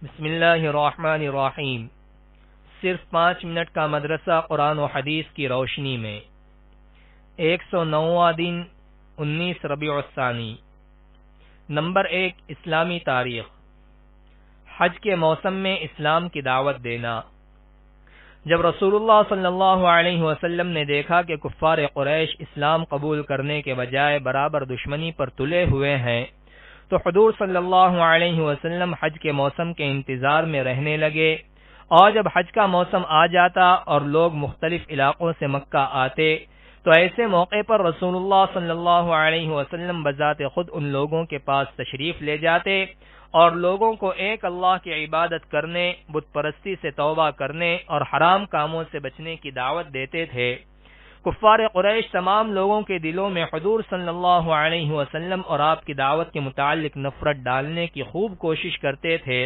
بسم اللہ الرحمن الرحیم۔ صرف 5 منٹ کا مدرسہ قرآن و حدیث کی روشنی میں 109واں دن 19 ربیع الثانی۔ نمبر 1، اسلامی تاریخ۔ حج کے موسم میں اسلام کی دعوت دینا۔ جب رسول اللہ صلی اللہ علیہ وسلم نے دیکھا کہ کفار قریش اسلام قبول کرنے کے بجائے برابر دشمنی پر تلے ہوئے ہیں، تو حضور صلی اللہ علیہ وسلم حج کے موسم کے انتظار میں رہنے لگے، اور جب حج کا موسم آ جاتا اور لوگ مختلف علاقوں سے مکہ آتے تو ایسے موقع پر رسول اللہ صلی اللہ علیہ وسلم بذات خود ان لوگوں کے پاس تشریف لے جاتے اور لوگوں کو ایک اللہ کی عبادت کرنے، بت پرستی سے توبہ کرنے اور حرام کاموں سے بچنے کی دعوت دیتے تھے۔ کفار قریش تمام لوگوں کے دلوں میں حضور صلی اللہ علیہ وسلم اور آپ کی دعوت کے متعلق نفرت ڈالنے کی خوب کوشش کرتے تھے۔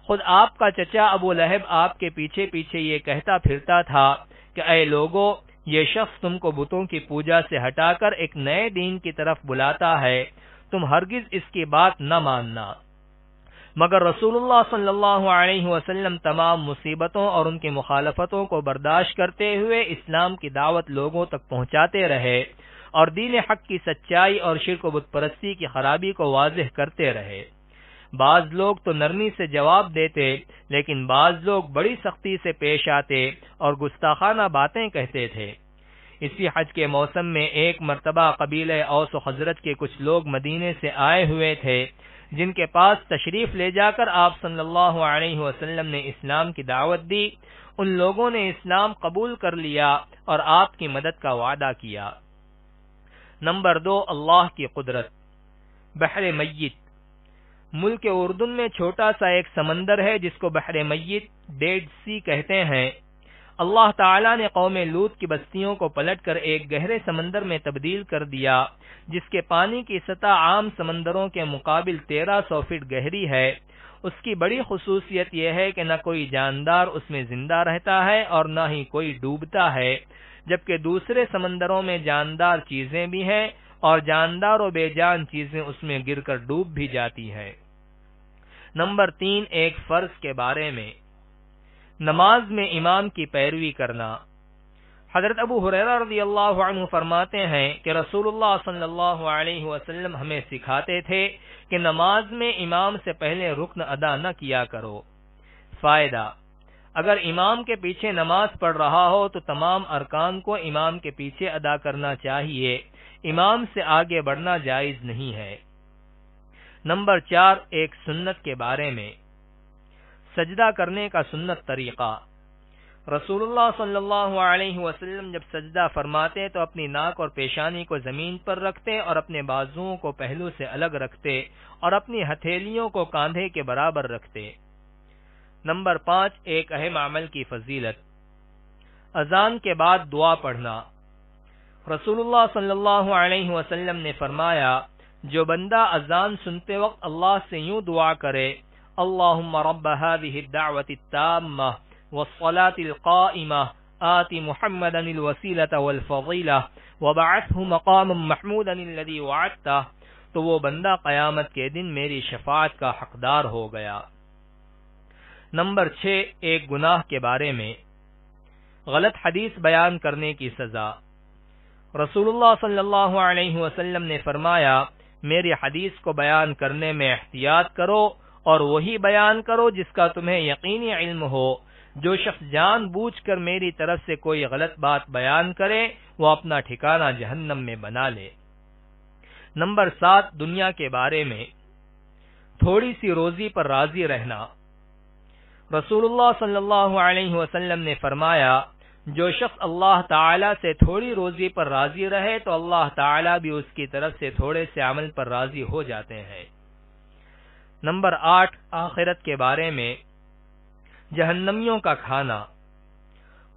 خود آپ کا چچا ابو لہب آپ کے پیچھے پیچھے یہ کہتا پھرتا تھا کہ اے لوگو، یہ شخص تم کو بتوں کی پوجا سے ہٹا کر ایک نئے دین کی طرف بلاتا ہے، تم ہرگز اس کی بات نہ ماننا۔ مگر رسول اللہ صلی اللہ علیہ وسلم تمام مصیبتوں اور ان کی مخالفتوں کو برداشت کرتے ہوئے اسلام کی دعوت لوگوں تک پہنچاتے رہے اور دین حق کی سچائی اور شرک و بت پرستی کی خرابی کو واضح کرتے رہے۔ بعض لوگ تو نرمی سے جواب دیتے، لیکن بعض لوگ بڑی سختی سے پیش آتے اور گستاخانہ باتیں کہتے تھے۔ اسی حج کے موسم میں ایک مرتبہ قبیلہ اوس و خزرج کے کچھ لوگ مدینے سے آئے ہوئے تھے، جن کے پاس تشریف لے جا کر آپ صلی اللہ علیہ وسلم نے اسلام کی دعوت دی۔ ان لوگوں نے اسلام قبول کر لیا اور آپ کی مدد کا وعدہ کیا۔ نمبر 2، اللہ کی قدرت۔ بحر میت۔ ملک اردن میں چھوٹا سا ایک سمندر ہے جس کو بحر میت، ڈیڈ سی کہتے ہیں۔ اللہ تعالیٰ نے قوم لوط کی بستیوں کو پلٹ کر ایک گہرے سمندر میں تبدیل کر دیا، جس کے پانی کی سطح عام سمندروں کے مقابل 1300 فٹ گہری ہے۔ اس کی بڑی خصوصیت یہ ہے کہ نہ کوئی جاندار اس میں زندہ رہتا ہے اور نہ ہی کوئی ڈوبتا ہے، جبکہ دوسرے سمندروں میں جاندار چیزیں بھی ہیں اور جاندار و بے جان چیزیں اس میں گر کر ڈوب بھی جاتی ہیں۔ نمبر 3، ایک فرض کے بارے میں۔ نماز میں امام کی پیروی کرنا۔ حضرت ابو ہریرہ رضی اللہ عنہ فرماتے ہیں کہ رسول اللہ صلی اللہ علیہ وسلم ہمیں سکھاتے تھے کہ نماز میں امام سے پہلے رکن ادا نہ کیا کرو۔ فائدہ: اگر امام کے پیچھے نماز پڑھ رہا ہو تو تمام ارکان کو امام کے پیچھے ادا کرنا چاہیے، امام سے آگے بڑھنا جائز نہیں ہے۔ نمبر 4، ایک سنت کے بارے میں۔ سجدہ کرنے کا سنت طریقہ۔ رسول اللہ صلی اللہ علیہ وسلم جب سجدہ فرماتے تو اپنی ناک اور پیشانی کو زمین پر رکھتے اور اپنے بازوؤں کو پہلو سے الگ رکھتے اور اپنی ہتھیلیوں کو کاندھے کے برابر رکھتے۔ نمبر 5، ایک اہم عمل کی فضیلت۔ اذان کے بعد دعا پڑھنا۔ رسول اللہ صلی اللہ علیہ وسلم نے فرمایا، جو بندہ اذان سنتے وقت اللہ سے یوں دعا کرے، اللہم رب هذه الدعوة التامة والصلاة القائمة آت محمدا الوسيلة والفضيلة وبعثه مقاما محمودا الذي وعدته، تو وہ بندہ قیامت کے دن میری شفاعت کا حقدار ہو گیا۔ نمبر 6، ایک گناہ کے بارے میں۔ غلط حدیث بیان کرنے کی سزا۔ رسول اللہ صلی اللہ علیہ وسلم نے فرمایا، میری حدیث کو بیان کرنے میں احتیاط کرو اور وہی بیان کرو جس کا تمہیں یقینی علم ہو۔ جو شخص جان بوجھ کر میری طرف سے کوئی غلط بات بیان کرے وہ اپنا ٹھکانہ جہنم میں بنا لے۔ نمبر 7، دنیا کے بارے میں۔ تھوڑی سی روزی پر راضی رہنا۔ رسول اللہ صلی اللہ علیہ وسلم نے فرمایا، جو شخص اللہ تعالی سے تھوڑی روزی پر راضی رہے تو اللہ تعالی بھی اس کی طرف سے تھوڑے سے عمل پر راضی ہو جاتے ہیں۔ نمبر 8، آخرت کے بارے میں۔ جہنمیوں کا کھانا۔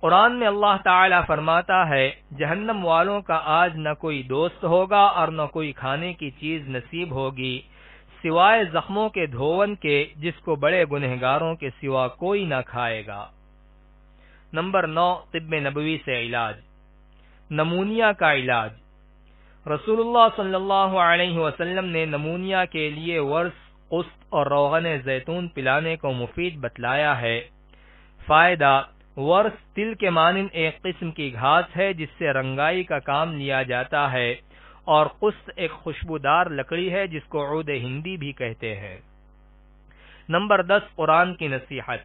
قرآن میں اللہ تعالی فرماتا ہے، جہنم والوں کا آج نہ کوئی دوست ہوگا اور نہ کوئی کھانے کی چیز نصیب ہوگی سوائے زخموں کے دھون کے، جس کو بڑے گنہگاروں کے سوا کوئی نہ کھائے گا۔ نمبر 9، طب نبوی سے علاج۔ نمونیا کا علاج۔ رسول اللہ صلی اللہ علیہ وسلم نے نمونیا کے لیے ورس، قسط اور روغن زیتون پلانے کو مفید بتلایا ہے۔ فائدہ: ورس تل کے مانند ایک قسم کی گھاس ہے جس سے رنگائی کا کام لیا جاتا ہے، اور قسط ایک خوشبودار لکڑی ہے جس کو عود ہندی بھی کہتے ہیں۔ نمبر 10، قرآن کی نصیحت۔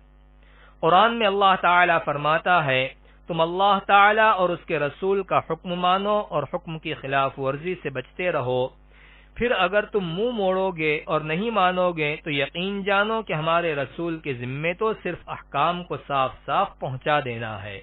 قرآن میں اللہ تعالی فرماتا ہے، تم اللہ تعالی اور اس کے رسول کا حکم مانو اور حکم کی خلاف ورزی سے بچتے رہو، پھر اگر تم منہ موڑو گے اور نہیں مانو گے تو یقین جانو کہ ہمارے رسول کے ذمے تو صرف احکام کو صاف صاف پہنچا دینا ہے۔